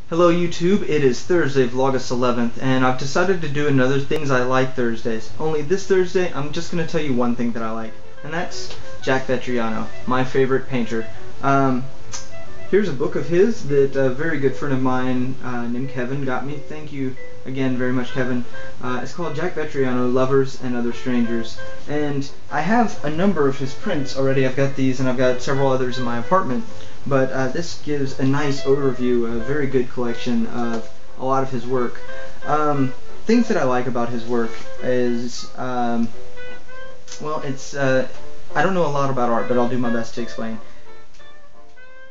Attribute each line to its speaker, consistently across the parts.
Speaker 1: Hello YouTube, it is Thursday, Vlogust 11th, and I've decided to do another Things I Like Thursdays. Only this Thursday, I'm just going to tell you one thing that I like, and that's Jack Vettriano, my favorite painter. Here's a book of his that a very good friend of mine named Kevin got me. Thank you again very much, Kevin. It's called Jack Vettriano, Lovers and Other Strangers. And I have a number of his prints already. I've got these and I've got several others in my apartment. But this gives a nice overview, a very good collection of a lot of his work. Things that I like about his work is, well, it's, I don't know a lot about art, but I'll do my best to explain.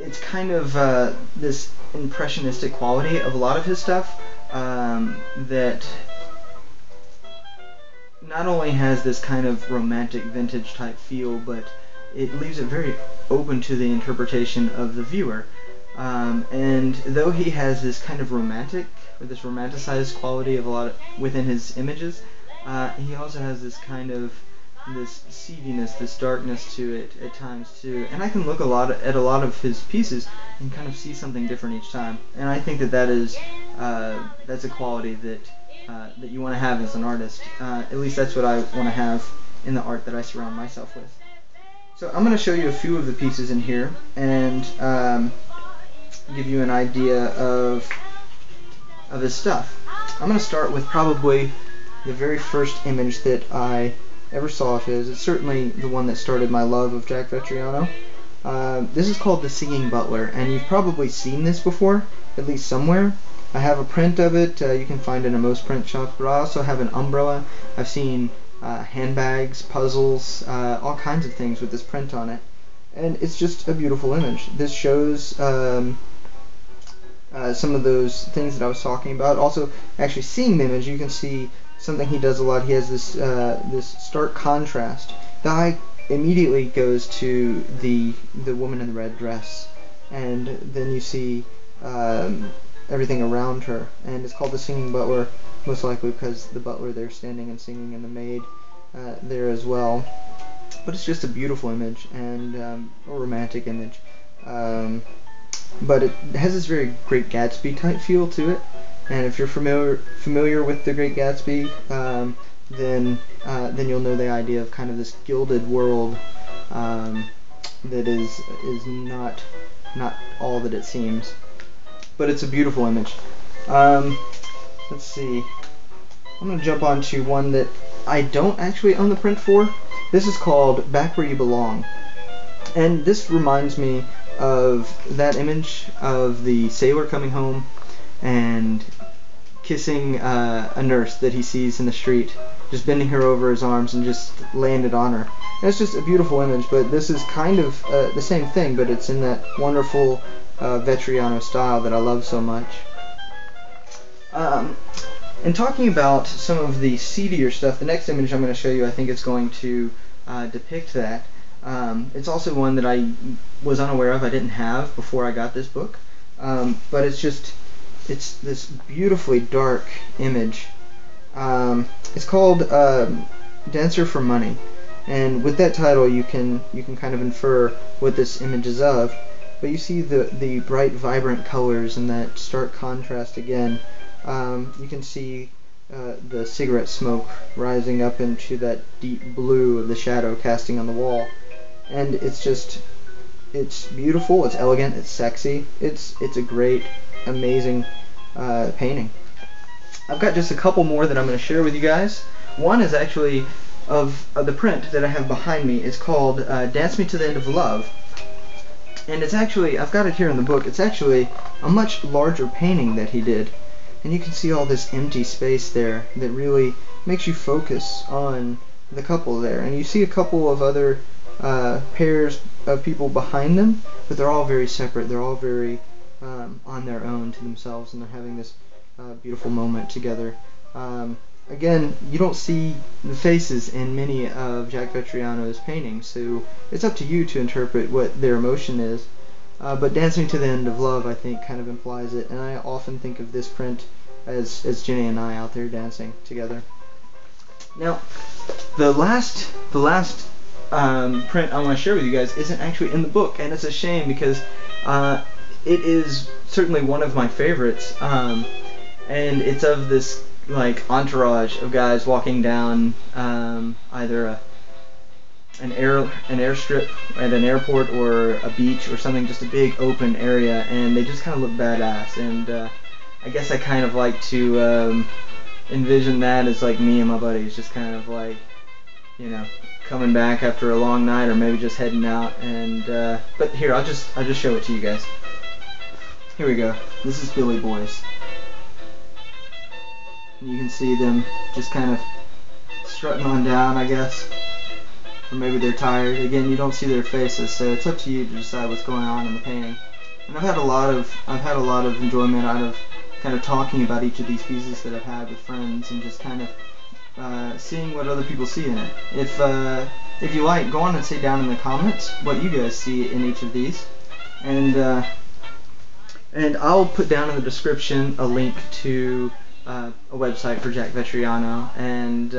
Speaker 1: It's kind of this impressionistic quality of a lot of his stuff that not only has this kind of romantic vintage type feel, but it leaves it very open to the interpretation of the viewer. And though he has this kind of romantic, or this romanticized quality of a lot of, within his images, he also has this kind of this seediness, this darkness to it at times too. And I can look at a lot of his pieces and kind of see something different each time. And I think that that is that's a quality that that you want to have as an artist. At least that's what I want to have in the art that I surround myself with. So I'm going to show you a few of the pieces in here and give you an idea of his stuff. I'm going to start with probably the very first image that I ever saw of his. It's certainly the one that started my love of Jack Vettriano. This is called The Singing Butler, and you've probably seen this before, at least somewhere. I have a print of it. You can find it in most print shops, but I also have an umbrella. I've seen handbags, puzzles, all kinds of things with this print on it. And it's just a beautiful image. This shows some of those things that I was talking about. Also, actually seeing the image, you can see something he does a lot. He has this this stark contrast. The eye immediately goes to the woman in the red dress, and then you see everything around her. And it's called The Singing Butler, most likely because the butler there standing and singing, and the maid there as well. But it's just a beautiful image and a romantic image. But it has this very Great Gatsby type feel to it. And if you're familiar with The Great Gatsby, then you'll know the idea of kind of this gilded world that is not all that it seems. But it's a beautiful image. Let's see. I'm going to jump on to one that I don't actually own the print for. This is called Back Where You Belong. And this reminds me of that image of the sailor coming home and kissing a nurse that he sees in the street, just bending her over his arms and just laying it on her. And it's just a beautiful image, but this is kind of the same thing, but it's in that wonderful Vettriano style that I love so much. And talking about some of the seedier stuff, the next image I'm going to show you, I think it's going to depict that. It's also one that I was unaware of, I didn't have before I got this book. But it's this beautifully dark image. It's called Dancer for Money. And with that title you can kind of infer what this image is of. But you see the bright, vibrant colors and that stark contrast again. You can see the cigarette smoke rising up into that deep blue of the shadow casting on the wall. And it's beautiful, it's elegant, it's sexy. It's a great, amazing painting. I've got just a couple more that I'm going to share with you guys. One is actually of the print that I have behind me. It's called Dance Me to the End of Love. And it's actually, I've got it here in the book, it's actually a much larger painting that he did. And you can see all this empty space there that really makes you focus on the couple there. And you see a couple of other pairs of people behind them, but they're all very separate. They're all very on their own to themselves, and they're having this beautiful moment together. Again, you don't see the faces in many of Jack Vettriano's paintings, so it's up to you to interpret what their emotion is. But Dancing to the End of Love, I think, kind of implies it, and I often think of this print as Jenny and I out there dancing together. Now, the last print I want to share with you guys isn't actually in the book, and it's a shame because it is certainly one of my favorites, and it's of this like entourage of guys walking down either an airstrip at an airport or a beach or something, just a big open area, and they just kind of look badass. And I guess I kind of like to envision that as like me and my buddies, just kind of like, you know, coming back after a long night, or maybe just heading out. And but here, I'll just show it to you guys. Here we go. This is Billy Boys. And you can see them just kind of strutting on down, I guess. Or maybe they're tired. Again, you don't see their faces, so it's up to you to decide what's going on in the painting. And I've had a lot of enjoyment out of kind of talking about each of these pieces that I've had with friends, and just kind of seeing what other people see in it. If you like, go on and say down in the comments what you guys see in each of these, and I'll put down in the description a link to a website for Jack Vettriano. And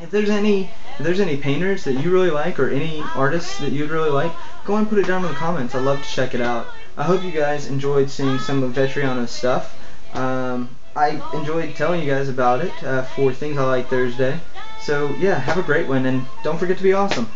Speaker 1: if there's any painters that you really like, or any artists that you'd really like, go on and put it down in the comments. I'd love to check it out. I hope you guys enjoyed seeing some of Vettriano's stuff. I enjoyed telling you guys about it for Things I Like Thursday. So yeah, have a great one, and don't forget to be awesome.